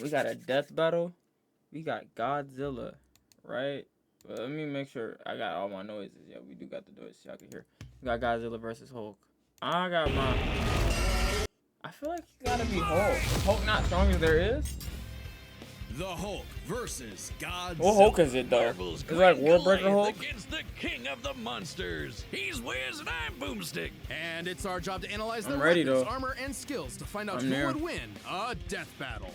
We got a death battle. We got Godzilla, right? Well, let me make sure I got all my noises. Yeah, we do got the noises. Y'all can hear. We got Godzilla versus Hulk. I got my. I feel like it's gotta be Hulk. Is Hulk not strong as there is? The Hulk versus Godzilla. What Hulk is it though? Marvel's It's like Great Warbreaker Goliath Hulk. against the king of the monsters. He's Wiz and I'm Boomstick. And it's our job to analyze I'm their ready, weapons, though. armor, and skills to find out I'm who there. would win a death battle.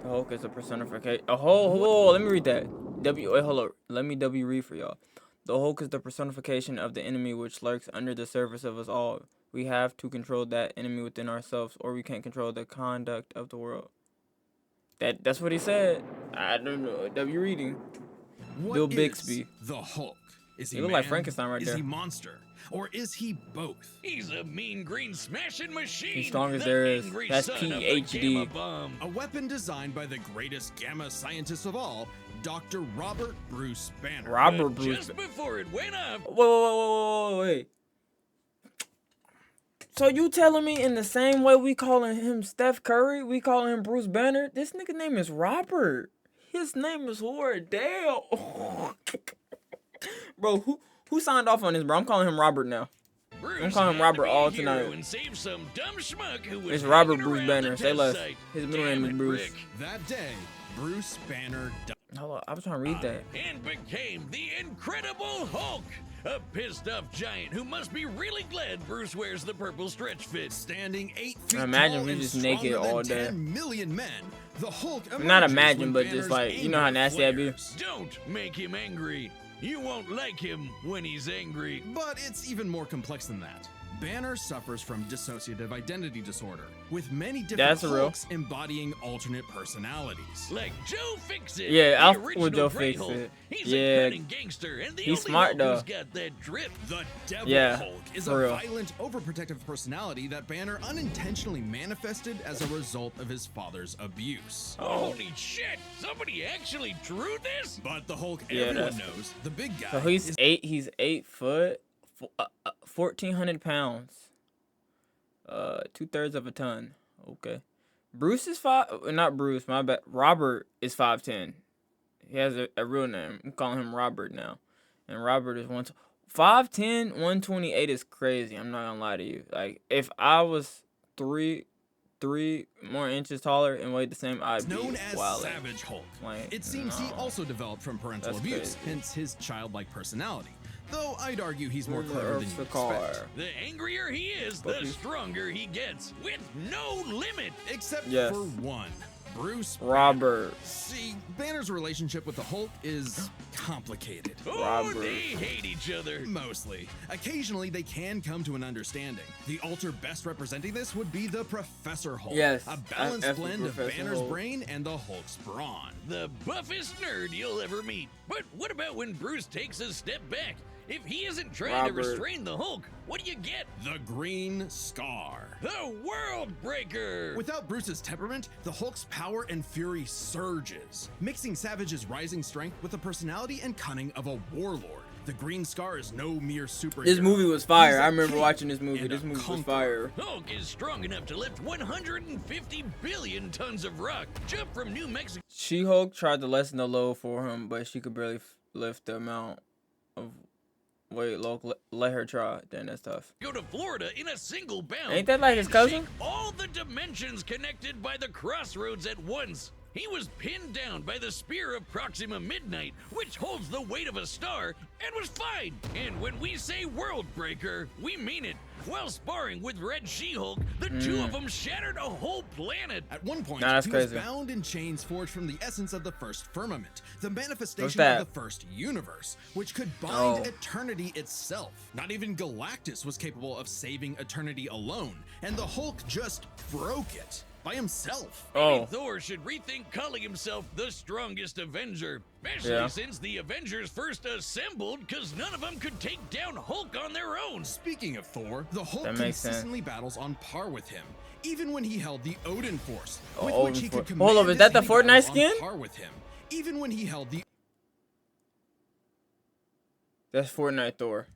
The Hulk is a personification. Hold, let me read that. Wait, hold up. Let me read for y'all. The Hulk is the personification of the enemy which lurks under the surface of us all. We have to control that enemy within ourselves, or we can't control the conduct of the world. That's what he said. I don't know. W reading. What Bill is Bixby. the Hulk? Is he He look man? like Frankenstein right is there. Is he monster? Or is he both? He's a mean green smashing machine. He's strong as the there is. angry That's son of the PhD. Gamma Bomb. A weapon designed by the greatest gamma scientist of all, Dr. Robert Bruce Banner. Robert But Bruce. just before it went up, Wait. So you telling me in the same way we calling him Steph Curry, we calling him Bruce Banner? This nigga name is Robert. His name is Wardell. Bro, who signed off on this, bro? I'm calling him Robert now. Bruce I'm calling him had Robert to be all a hero tonight. And save some dumb schmuck who was It's Robert hanging Bruce around Banner. the Say test less. site. His middle name Damn is it, Bruce. Rick. That day, Bruce Banner died. Hold on, I was trying to read that. And became the Incredible Hulk, a pissed-off giant who must be really glad Bruce wears the purple stretch fit. Standing 8 feet Imagine tall if and he's just naked stronger all than day. 10 million men, the Hulk Not emerges imagine, when but just Banner's like, you know how anger nasty that'd be? flares. Don't make him angry. You won't like him when he's angry. But it's even more complex than that. Banner suffers from dissociative identity disorder, with many different That's real. Hulks embodying alternate personalities. Like Joe Fixit. Yeah, the I'll f- original with Joe Grey Fixit. Hulk. He's Yeah. a cunning gangster and the He's only smart, Hulk though. who's got that drip. The Devil Yeah, Hulk is for a real. violent, overprotective personality that Banner unintentionally manifested as a result of his father's abuse. Holy shit! Somebody actually drew this? But the Hulk Yeah, everyone that's- knows, the big guy, So he's is 8 foot, 1,400 pounds. 2/3 of a ton. Okay. Bruce is not Bruce, my bad. Robert is 5'10". He has a real name. I'm calling him Robert now. And Robert is 5'10", 128 is crazy. I'm not gonna lie to you. Like, if I was three more inches taller and weighed the same, I'd be known as wild. Savage Hulk. Like, It seems he no. also developed from parental That's abuse, crazy. hence his childlike personality. Though I'd argue he's more Where's clever the than you Earth's car? expect. The angrier he is, the stronger he gets, with no limit. Except Yes. for one, Bruce Robert. See, Banner's relationship with the Hulk is complicated. Oh, Robert. they hate each other. Mostly. Occasionally, they can come to an understanding. The alter best representing this would be the Professor Hulk. Yes, A balanced F for blend of Professor Banner's Hulk. brain and the Hulk's brawn. The buffest nerd you'll ever meet. But what about when Bruce takes a step back? If he isn't trying Robert. to restrain the Hulk, what do you get? The Green Scar. The World Breaker! Without Bruce's temperament, the Hulk's power and fury surges, mixing Savage's rising strength with the personality and cunning of a warlord. The Green Scar is no mere superhero. This movie was fire. He's a I remember king watching this movie. and This a movie was conqueror. fire. Hulk is strong enough to lift 150 billion tons of rock, jump from New Mexico She-Hulk tried to lessen the load for him, but she could barely lift the amount of weight. Let her try. Then that's tough. to Florida in a single bound. Ain't that like his and cousin? shake all the dimensions connected by the crossroads at once. He was pinned down by the spear of Proxima Midnight, which holds the weight of a star, and was fine. And when we say World Breaker, we mean it. While sparring with Red She-Hulk, the two of them shattered a whole planet. At one point, Nah, that's he crazy. was bound in chains forged from the essence of the first firmament, the manifestation that? of the first universe, which could Oh. bind eternity itself. Not even Galactus was capable of saving eternity alone, and the Hulk just broke it by himself. Oh, Thor should rethink calling himself the strongest Avenger, especially Yeah. since the Avengers first assembled because none of them could take down Hulk on their own. Speaking of Thor, the Hulk That makes sense. consistently battles on par with him, even when he held the Odin Force, with Oh, which he Odin could Force. Hold command up, is that the his Fortnite battles skin? on par with him, even when he held the that's Fortnite Thor.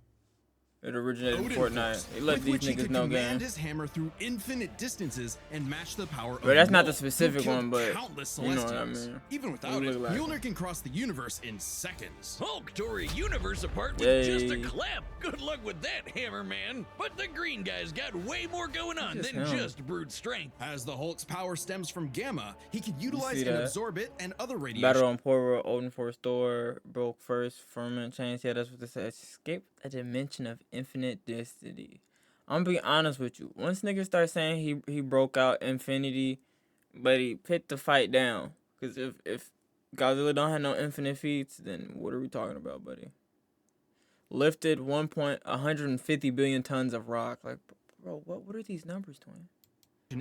It originated in Odin Fortnite. Force, He let with these which he niggas could know command game. his hammer through infinite distances and match the power of But that's not the Mjolnir, specific who killed one, but countless you know what I Celestials. mean. Even without He it, look like Mjolnir can cross the universe in seconds. Hulk tore a universe apart with just a Yay. clap. Good luck with that, Hammer Man. But the green guy's got way more going on Just than him. just brute strength. As the Hulk's power stems from gamma, he can utilize see and that? absorb it and other radiation. Battle on Port World, Odin Force Door, broke first, firmament chains. Yeah, that's what this says. Escape a dimension of infinite destiny. I'm gonna be honest with you. Once niggas start saying he broke out infinity, but he put the fight down. Cause if Godzilla don't have no infinite feats, then what are we talking about, buddy? Lifted 150 billion tons of rock. Like, bro, what are these numbers, twin?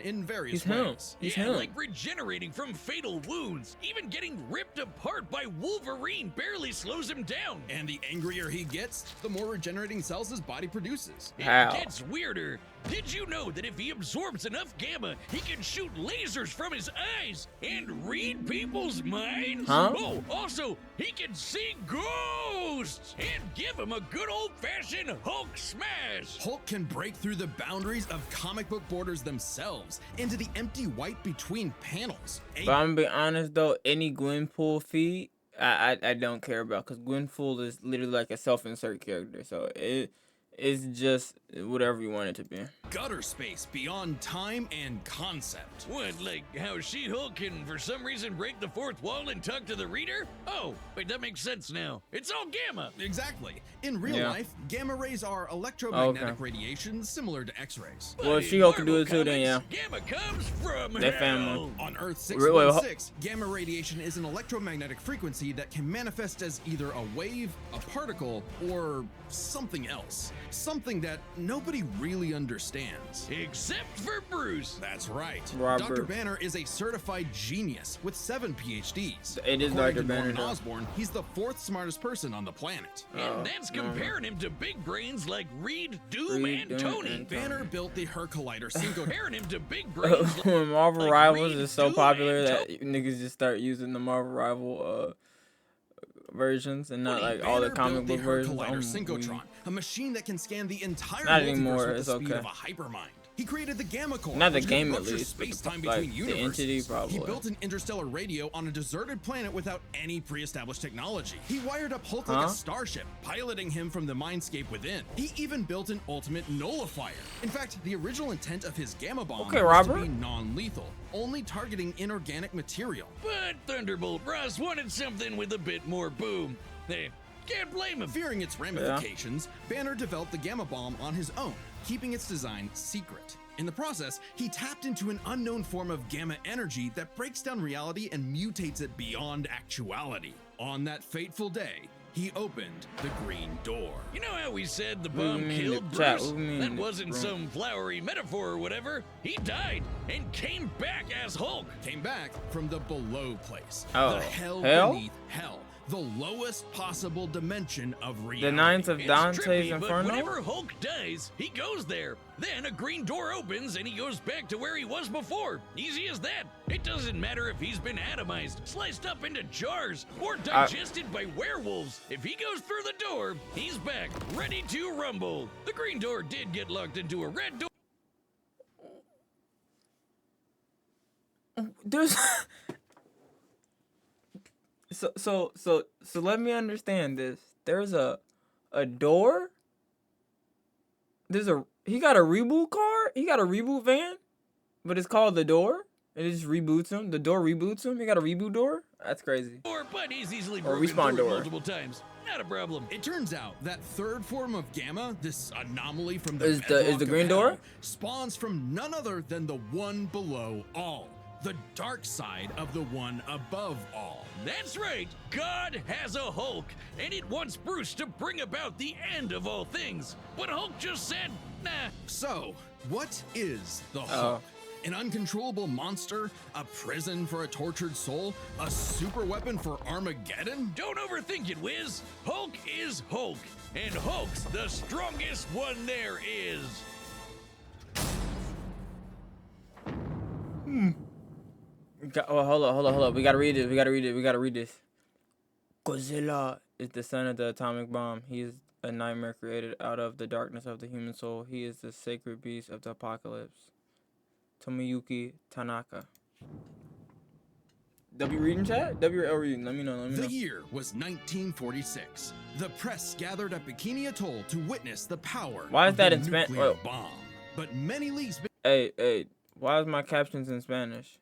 In various He's him. ways. He's Yeah, him. like regenerating from fatal wounds. Even getting ripped apart by Wolverine barely slows him down. And the angrier he gets, the more regenerating cells his body produces. It How? gets weirder. Did you know that if he absorbs enough gamma, he can shoot lasers from his eyes and read people's minds? Huh? Oh, also, he can see ghosts and give him a good old-fashioned Hulk smash. Hulk can break through the boundaries of comic book borders themselves into the empty white between panels. But I'm gonna be honest though, any Gwenpool feat, I don't care about, cause Gwenpool is literally like a self-insert character, so it's just whatever you want it to be. Gutter space beyond time and concept. What, like how She-Hulk can for some reason break the fourth wall and talk to the reader? Oh, wait, that makes sense now. It's all gamma. Exactly. In real Yeah. life, gamma rays are electromagnetic Okay. radiation similar to X-rays. But Well, in She-Hulk can do Marvel it too, then, comics, Gamma comes from They hell. family. On Earth Wait, wait, 616, gamma radiation is an electromagnetic frequency that can manifest as either a wave, a particle, or something else. Something that nobody really understands. Except for Bruce. That's right. Robert. Dr. Banner is a certified genius with 7 PhDs. It is According Dr. to Banner, Norman though. Osborn, he's the 4th smartest person on the planet. And that's comparing him to big brains like Reed, Doom, Reed, and Doom, Tony. and Banner built the Her Collider Synchrotron. Comparing him to big brains like When Marvel like Rivals Reed, is so Doom, popular and that niggas just start using the Marvel Rival versions and not like all the Banner comic built book the Her versions. Collider I'm Synchrotron, a machine that can scan the entire Not multiverse anymore, with it's the speed okay. of a hypermind. He created the Gamma Core, Not the which could game, at rupture least, but the- space-time like, between the universes. entity, probably. He built an interstellar radio on a deserted planet without any pre-established technology. He wired up Hulk like Huh? a starship, piloting him from the mindscape within. He even built an ultimate nullifier. In fact, the original intent of his Gamma Bomb Okay, was to Robert. be non-lethal, only targeting inorganic material. But Thunderbolt Ross wanted something with a bit more boom. They can't blame him. Fearing its ramifications, Banner developed the Gamma Bomb on his own, keeping its design secret. In the process, he tapped into an unknown form of gamma energy that breaks down reality and mutates it beyond actuality. On that fateful day, he opened the Green Door. You know how we said the What do you bomb mean killed the chat? Bruce? What do you mean That the wasn't room? some flowery metaphor or whatever. He died and came back as Hulk. Came back from the below place, Oh, the hell hell? beneath hell, the lowest possible dimension of reality. The Ninth of It's Dante's trippy, but Inferno. whenever Hulk dies, he goes there. Then a green door opens and he goes back to where he was before. Easy as that. It doesn't matter if he's been atomized, sliced up into jars, or digested by werewolves. If he goes through the door, he's back, ready to rumble. The green door did get locked into a red door. There's so let me understand this. There's a door. He got a reboot car. He got a reboot van, but it's called the door. And it just reboots him. The door reboots him. He got a reboot door. That's crazy. But he's easily Or broken respawn through door. multiple times. Not a problem. It turns out that third form of gamma, this anomaly from the Is the bedrock of green hell, door? spawns from none other than the one below all, the dark side of the one above all. That's right. God has a Hulk, and it wants Bruce to bring about the end of all things. But Hulk just said, nah. So, what is the Hulk? An uncontrollable monster? A prison for a tortured soul? A super weapon for Armageddon? Don't overthink it, Wiz. Hulk is Hulk, and Hulk's the strongest one there is. Hold up. We gotta read this. Godzilla is the son of the atomic bomb. He is a nightmare created out of the darkness of the human soul. He is the sacred beast of the apocalypse. Tomoyuki Tanaka. W reading chat? WL reading. Let me know. The year was 1946. The press gathered at Bikini Atoll to witness the power Why is of that the in Spanish? nuclear bomb. But many leagues. Hey, why is my captions in Spanish?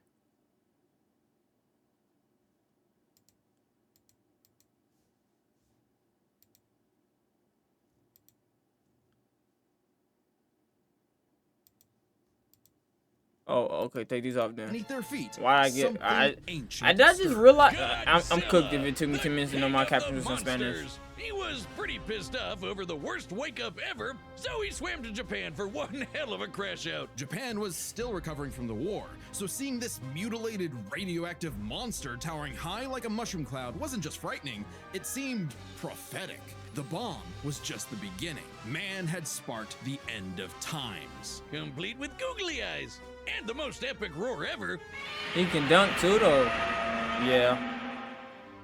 Oh, okay. Take these off then. Beneath their feet. Why I get something I ancient just stirred. realized I'm Godzilla, cooked if it took me the 10 minutes to know king my of captions the was in Spanish. monsters. He was pretty pissed off over the worst wake up ever, so he swam to Japan for one hell of a crash out. Japan was still recovering from the war, so seeing this mutilated radioactive monster towering high like a mushroom cloud wasn't just frightening, it seemed prophetic. The bomb was just the beginning. Man had sparked the end of times. Complete with googly eyes. And the most epic roar ever. He can dunk too, though. Yeah.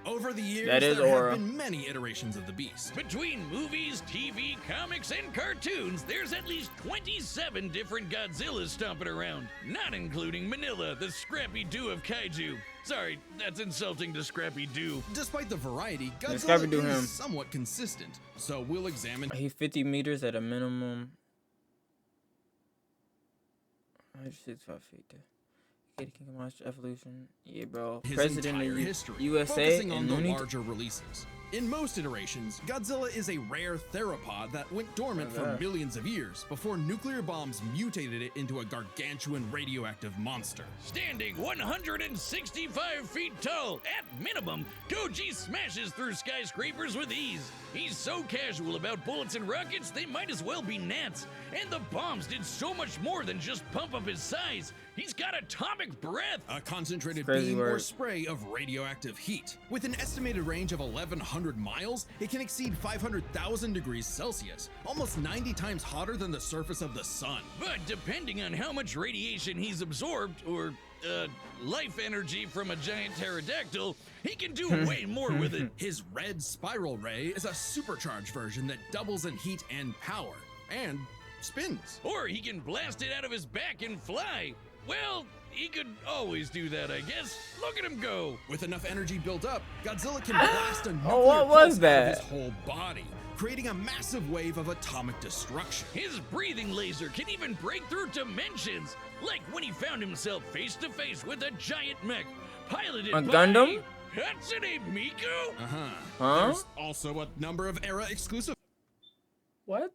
Over the years, That is there aura. have been many iterations of the beast. Between movies, TV, comics, and cartoons, there's at least 27 different Godzillas stomping around, not including Manila, the Scrappy-Doo of kaiju. Sorry, that's insulting to Scrappy-Doo. Despite the variety, Scrappy-Doo Godzilla him. is somewhat consistent, so we'll examine He 50 meters at a minimum. 165 feet. Kitty King Monster Evolution. Yeah, bro. his President entire of history, USA focusing on and the Looney larger releases. In most iterations, Godzilla is a rare theropod that went dormant for Okay. millions of years before nuclear bombs mutated it into a gargantuan radioactive monster. Standing 165 feet tall, at minimum, Koji smashes through skyscrapers with ease. He's so casual about bullets and rockets, they might as well be gnats. And the bombs did so much more than just pump up his size. He's got atomic breath. A concentrated Crazy beam or word. spray of radioactive heat. With an estimated range of 1,100 miles, it can exceed 500,000 degrees Celsius, almost 90 times hotter than the surface of the sun. But depending on how much radiation he's absorbed, or, life energy from a giant pterodactyl, he can do way more with it. His red spiral ray is a supercharged version that doubles in heat and power, and spins. Or he can blast it out of his back and fly. Well, he could always do that, I guess. Look at him go. With enough energy built up, Godzilla can blast a nuclear Oh, what pulse was out that? of his whole body, creating a massive wave of atomic destruction. His breathing laser can even break through dimensions, like when he found himself face to face with a giant mech piloted A by Gundam? Hatsune Miku. Uh-huh. Huh? There's also a number of era exclusive What?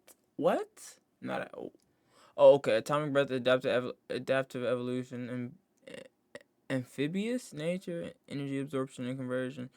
Not at all. Oh, okay. Atomic breath, adaptive evolution, and amphibious nature, energy absorption and conversion,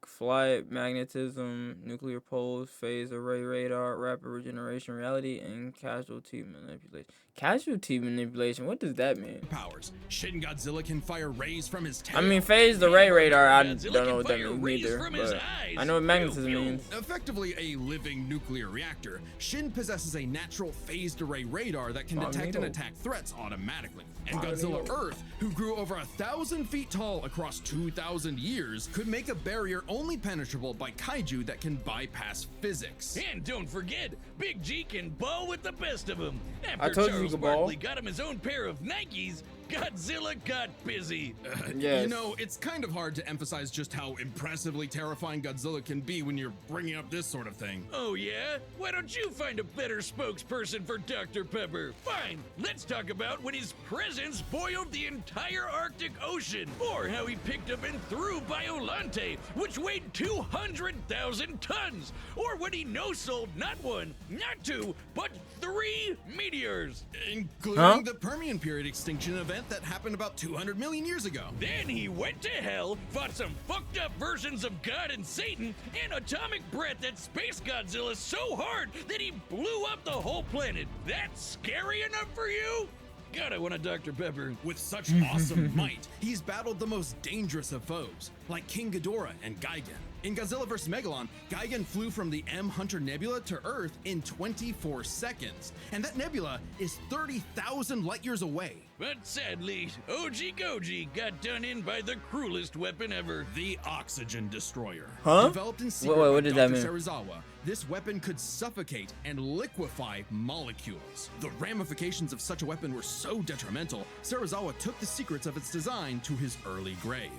flight, magnetism, nuclear pulse, phase array radar, rapid regeneration, reality, and casualty manipulation. Casualty manipulation. What does that mean? powers. Shin Godzilla can fire rays from his tail. I mean, phase array radar. I Godzilla don't know can what that fire means rays either. from his But eyes. I know what magnetism Pew, pew. means. Effectively a living nuclear reactor, Shin possesses a natural phased array radar that can detect and Magneto. attack threats automatically. And Magneto. Godzilla Earth, who grew over 1,000 feet tall across 2,000 years, could make a barrier only penetrable by kaiju that can bypass physics. And don't forget, Big G can ball with the best of them. After I told you Charles could ball. Barkley got him his own pair of Nikes, Godzilla got busy. Yes. You know, it's kind of hard to emphasize just how impressively terrifying Godzilla can be when you're bringing up this sort of thing. Oh yeah? Why don't you find a better spokesperson for Dr. Pepper? Fine, let's talk about when his presence boiled the entire Arctic Ocean, or how he picked up and threw Biolante, which weighed 200,000 tons, or when he no-sold not one, not two, but 3 meteors. Including Huh? the Permian period extinction event that happened about 200 million years ago. Then he went to hell, fought some fucked up versions of God and Satan, and atomic breath that Space Godzilla so hard that he blew up the whole planet. That's scary enough for you? God, I want a Dr. Pepper. With such awesome might, he's battled the most dangerous of foes, like King Ghidorah and Gigan. In Godzilla vs. Megalon, Gigan flew from the M Hunter Nebula to Earth in 24 seconds, and that nebula is 30,000 light years away. But sadly, OG Goji got done in by the cruelest weapon ever. The Oxygen Destroyer. Huh? Developed in secret Wait, by what does that Dr. mean? Serizawa, This weapon could suffocate and liquefy molecules. The ramifications of such a weapon were so detrimental, Serizawa took the secrets of its design to his early grave.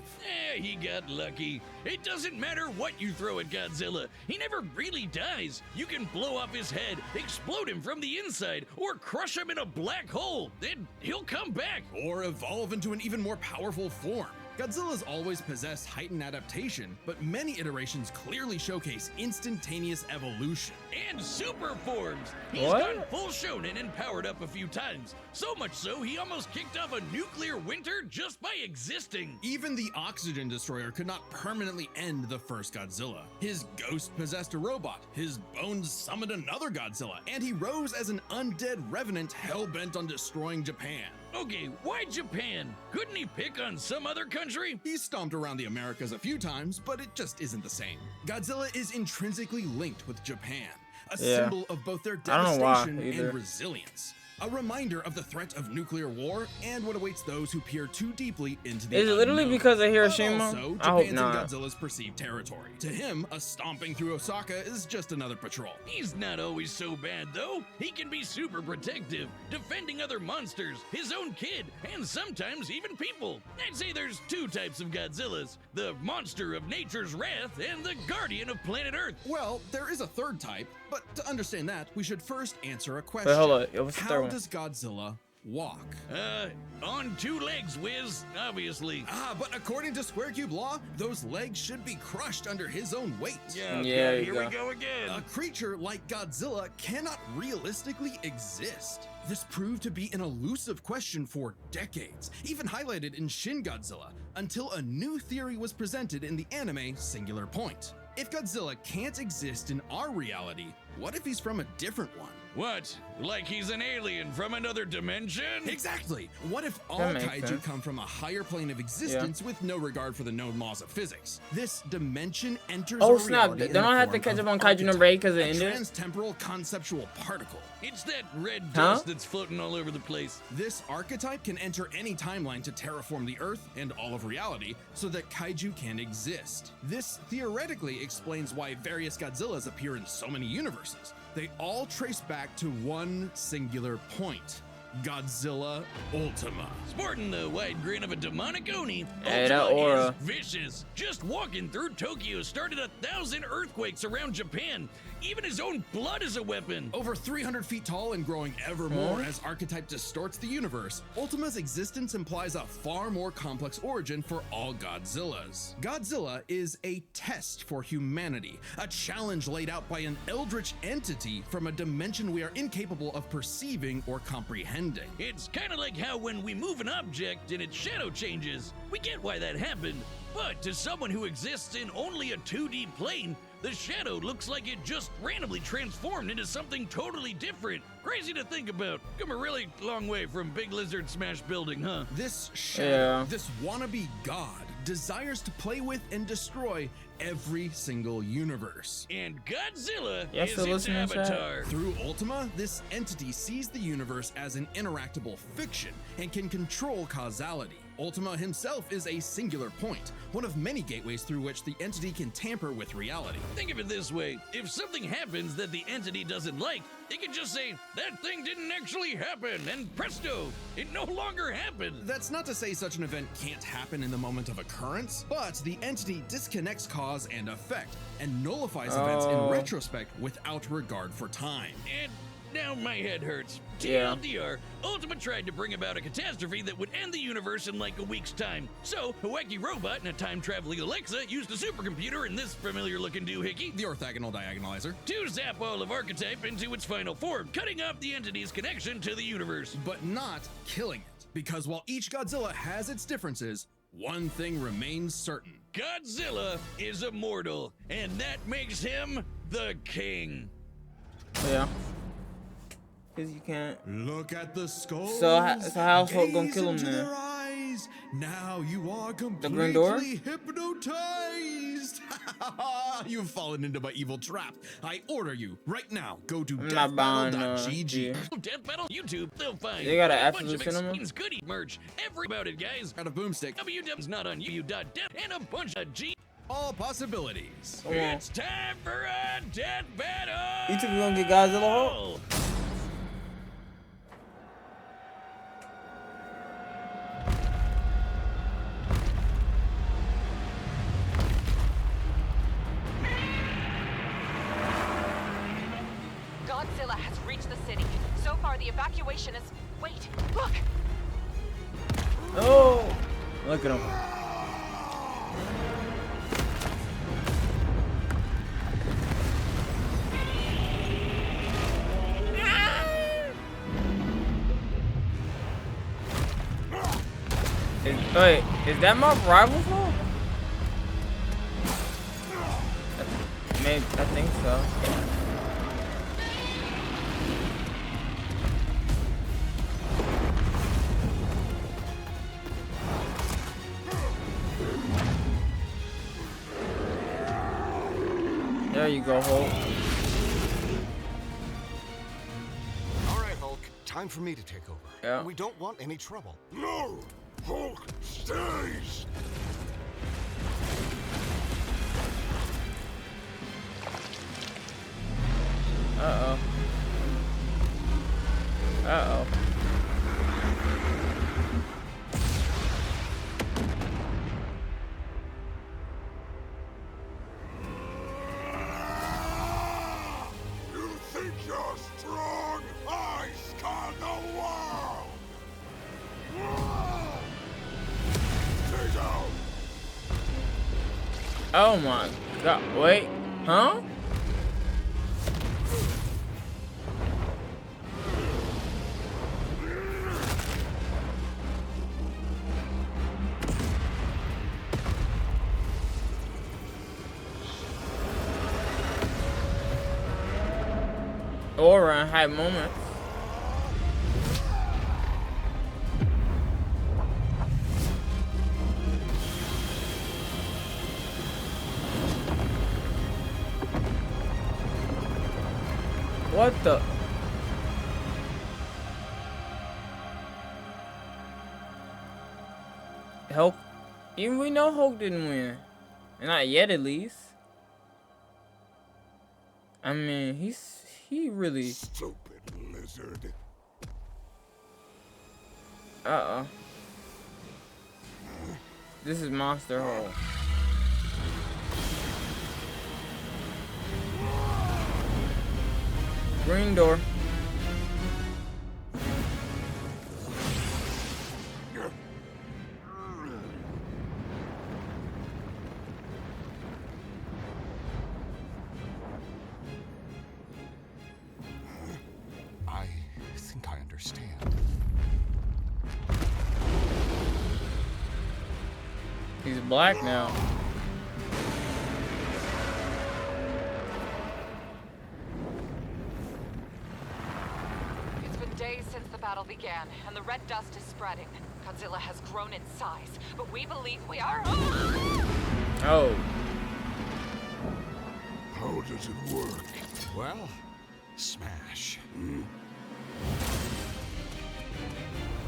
He got lucky. It doesn't matter what you throw at Godzilla. He never really dies. You can blow off his head, explode him from the inside, or crush him in a black hole. Then he'll come back. Or evolve into an even more powerful form. Godzilla's always possessed heightened adaptation, but many iterations clearly showcase instantaneous evolution. And super forms. He's What? gone full shonen and powered up a few times. So much so, he almost kicked off a nuclear winter just by existing. Even the Oxygen Destroyer could not permanently end the first Godzilla. His ghost possessed a robot, his bones summoned another Godzilla, and he rose as an undead revenant hell-bent on destroying Japan. Okay, why Japan? Couldn't he pick on some other country? He stomped around the Americas a few times, but it just isn't the same. Godzilla is intrinsically linked with Japan, a Yeah. symbol of both their I don't know why devastation either. and resilience. A reminder of the threat of nuclear war and what awaits those who peer too deeply into the Is it literally unknown. because of But Hiroshima? also, I hope Japan's in not. Godzilla's perceived territory. To him, a stomping through Osaka is just another patrol. He's not always so bad, though. He can be super protective, defending other monsters, his own kid, and sometimes even people. I'd say there's two types of Godzillas: the monster of nature's wrath and the guardian of planet Earth. Well, there is a third type, but to understand that, we should first answer a question. Wait, hold up. Yo, what's the third How one? does Godzilla walk? On two legs, Wiz, obviously. But according to Square Cube law, those legs should be crushed under his own weight. Yeah, okay, you here go. we go again. A creature like Godzilla cannot realistically exist. This proved to be an elusive question for decades, even highlighted in Shin Godzilla, until a new theory was presented in the anime Singular Point. If Godzilla can't exist in our reality, what if he's from a different one? What? Like he's an alien from another dimension? Exactly. What if all That makes kaiju sense. come from a higher plane of existence with no regard for the known laws of physics? This dimension enters Oh our snap! reality They in don't the have to form catch of up on Kaiju number 8 because it archetype, a ended. transtemporal conceptual particle. It's that red Huh? dust that's floating all over the place. This archetype can enter any timeline to terraform the Earth and all of reality so that kaiju can exist. This theoretically explains why various Godzillas appear in so many universes. They all trace back to one singular point: Godzilla Ultima. Sporting the wide grin of a demonic Oni, Hey, that Ultima aura. is vicious. Just walking through Tokyo started 1,000 earthquakes around Japan. Even his own blood is a weapon. Over 300 feet tall and growing ever more as archetype distorts the universe, Ultima's existence implies a far more complex origin for all Godzillas. Godzilla is a test for humanity, a challenge laid out by an eldritch entity from a dimension we are incapable of perceiving or comprehending. It's kind of like how when we move an object and its shadow changes, we get why that happened. But to someone who exists in only a 2D plane, the shadow looks like it just randomly transformed into something totally different. Crazy to think about. Come a really long way from Big Lizard Smash Building, huh? This shadow, Yeah. this wannabe god, desires to play with and destroy every single universe. And Godzilla Yeah, is still its listening to that? avatar. Through Ultima, this entity sees the universe as an interactable fiction and can control causality. Ultima himself is a singular point, one of many gateways through which the entity can tamper with reality. Think of it this way. If something happens that the entity doesn't like, it can just say, that thing didn't actually happen, and presto, it no longer happened. That's not to say such an event can't happen in the moment of occurrence, but the entity disconnects cause and effect and nullifies events in Oh. retrospect without regard for time. And now my head hurts. Yeah. TLDR, Ultima tried to bring about a catastrophe that would end the universe in like a week's time. So, a wacky robot and a time-traveling Alexa used a supercomputer and this familiar-looking doohickey The orthogonal diagonalizer. to zap all of Archetype into its final form, cutting off the entity's connection to the universe. But not killing it. Because while each Godzilla has its differences, one thing remains certain. Godzilla is immortal, and that makes him the king. Yeah. Cause you can't. Look at the skulls. So how's Hulk gonna gaze kill him into then? their eyes. Now you are Green Door? completely hypnotized. You've fallen into my evil trap. I order you right now. Go to I'm not buying, deathbattle.gg. yeah. Death Battle YouTube, they'll find They got an a bunch Absolute of Cinema? Explains goodie merch. Every about it, guys. Got a boomstick. www.not on you.dev and a bunch of G all possibilities. Come on. It's time for a death battle! You think we gonna get Godzilla Hulk? Godzilla has reached the city. So far, the evacuation is... Wait, look! Oh, look at him. Wait, is that my rival fault? Maybe, I think so. There you go, Hulk. All right, Hulk. Time for me to take over. Yeah. We don't want any trouble. No! Hulk stays! Uh-oh. Uh-oh. You think you're strong? I scan the world! Stay down! Oh my god, wait, huh? Or in high moments. What the? Hulk? Even we know Hulk didn't win. Not yet, at least. I mean, he really. Stupid lizard. Uh-oh. This is Monster Hulk. Green door. I think I understand. He's black now. It's been days since the battle began, and the red dust is spreading. Godzilla has grown in size, but we believe we are... Oh. How does it work? Well, smash.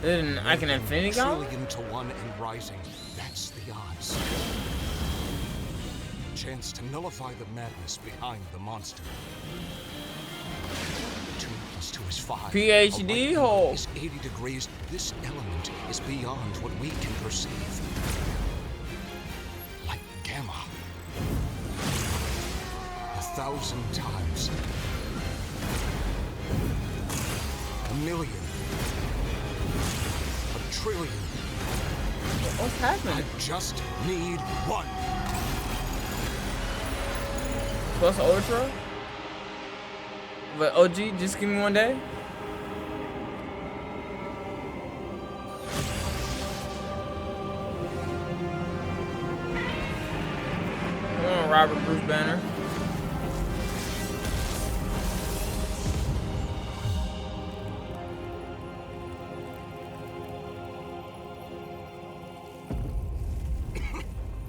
Then I can Infinity Gauntlet? Trillion to 1 and rising. That's the odds. Chance to nullify the madness behind the monster. 2 + 2 is 5. PhD hole. Is 80 degrees. This element is beyond what we can perceive. Like gamma. 1,000 times. 1,000,000. 1,000,000,000,000. What's happening? I just need 1. Plus Ultra? But OG, just give me 1 day? Come on, Robert Bruce Banner.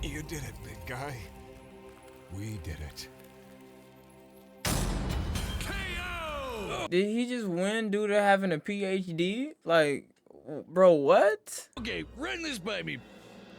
You did it, big guy. We did it. Did he just win due to having a PhD? Like, bro, what? Okay, run this by me.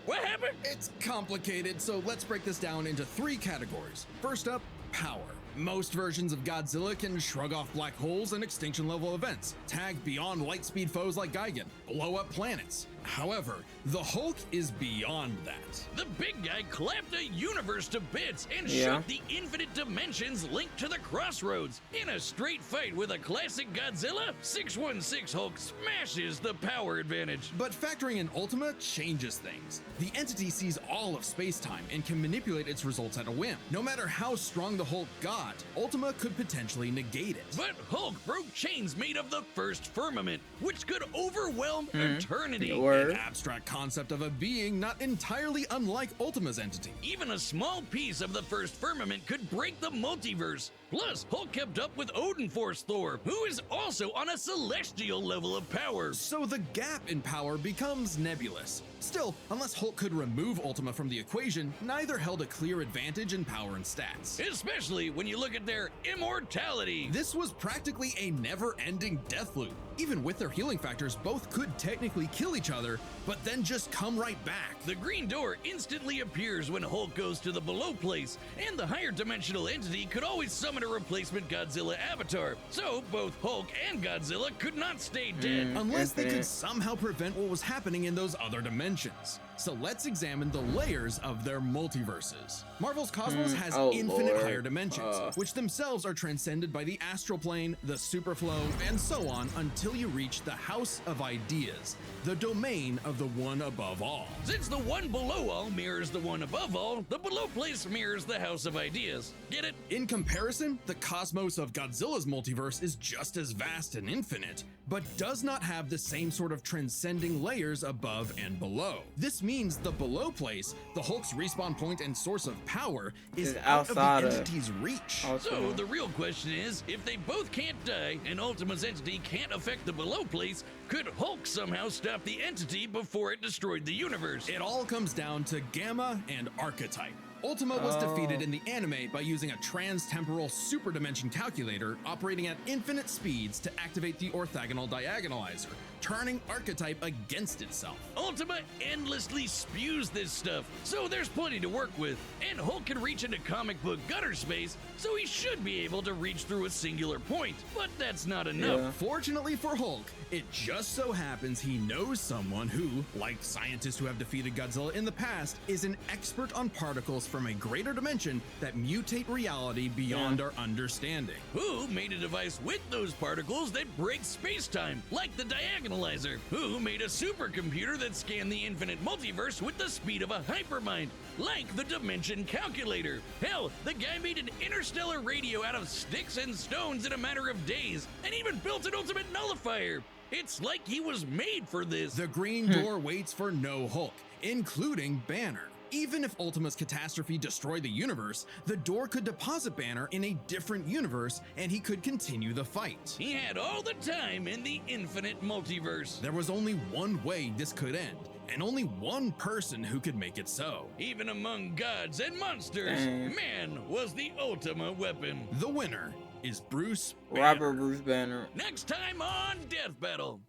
What happened? It's complicated, so let's break this down into 3 categories. First up, power. Most versions of Godzilla can shrug off black holes and extinction level events, tag beyond light speed foes like Gigan, blow up planets. However, the Hulk is beyond that. The big guy clapped a universe to bits and Yeah. shook the infinite dimensions linked to the crossroads. In a straight fight with a classic Godzilla, 616 Hulk smashes the power advantage. But factoring in Ultima changes things. The entity sees all of space-time and can manipulate its results at a whim. No matter how strong the Hulk got, Ultima could potentially negate it. But Hulk broke chains made of the first firmament, which could overwhelm eternity. Word. An abstract concept of a being not entirely unlike Ultima's entity. Even a small piece of the first firmament could break the multiverse. Plus, Hulk kept up with Odin Force Thor, who is also on a celestial level of power. So the gap in power becomes nebulous. Still, unless Hulk could remove Ultima from the equation, neither held a clear advantage in power and stats. Especially when you look at their immortality. This was practically a never-ending death loop. Even with their healing factors, both could technically kill each other, but then just come right back. The green door instantly appears when Hulk goes to the below place, and the higher dimensional entity could always summon a replacement Godzilla avatar. So both Hulk and Godzilla could not stay dead. Unless they could Infinite. somehow prevent what was happening in those other dimensions. So let's examine the layers of their multiverses. Marvel's Cosmos has Oh, infinite Lord. higher dimensions, which themselves are transcended by the astral plane, the superflow, and so on until you reach the House of Ideas, the domain of the one above all. Since the one below all mirrors the one above all, the below place mirrors the House of Ideas. Get it? In comparison, the cosmos of Godzilla's multiverse is just as vast and infinite, but does not have the same sort of transcending layers above and below. This means the below place, the Hulk's respawn point and source of power, is Is out of the outside of- entity's reach. So the real question is, if they both can't die and Ultima's entity can't affect the below place, could Hulk somehow stop the entity before it destroyed the universe? It all comes down to Gamma and Archetype. Ultima was defeated in the anime by using a trans-temporal superdimension calculator operating at infinite speeds to activate the orthogonal diagonalizer, turning Archetype against itself. Ultima endlessly spews this stuff, so there's plenty to work with. And Hulk can reach into comic book gutter space, so he should be able to reach through a singular point. But that's not enough. Yeah. Fortunately for Hulk, it just so happens he knows someone who, like scientists who have defeated Godzilla in the past, is an expert on particles from a greater dimension that mutate reality beyond our understanding. Who made a device with those particles that breaks space-time, like the diagonalizer? Who made a supercomputer that scanned the infinite multiverse with the speed of a hypermind, like the dimension calculator? Hell, the guy made an interstellar radio out of sticks and stones in a matter of days, and even built an ultimate nullifier. It's like he was made for this. The Green Door waits for no Hulk, including Banner. Even if Ultima's catastrophe destroyed the universe, the door could deposit Banner in a different universe and he could continue the fight. He had all the time in the infinite multiverse. There was only one way this could end, and only one person who could make it so. Even among gods and monsters, Dang. man was the ultimate weapon. The winner is Bruce Banner. Robert Bruce Banner. Next time on Death Battle.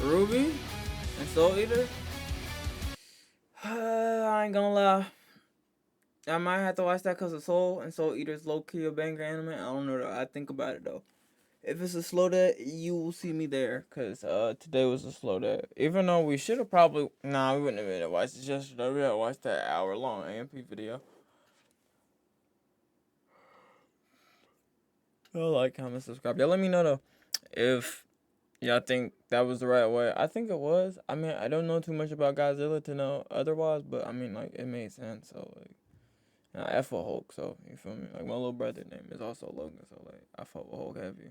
Ruby and Soul Eater. I ain't gonna lie. I might have to watch that because of Soul and Soul Eater's low key a banger anime. I don't know though. I think about it though. If it's a slow day, you will see me there. Cause today was a slow day. Even though we should have probably we wouldn't have been to watch this yesterday. We had to watch that hour-long AMP video. Like, comment, subscribe. Y'all let me know though if y'all think that was the right way. I think it was. I mean, I don't know too much about Godzilla to know otherwise, but I mean, like, it made sense. So, like, and I F with Hulk, so, you feel me? Like, my little brother name is also Logan, so, like, I fuck with Hulk heavy.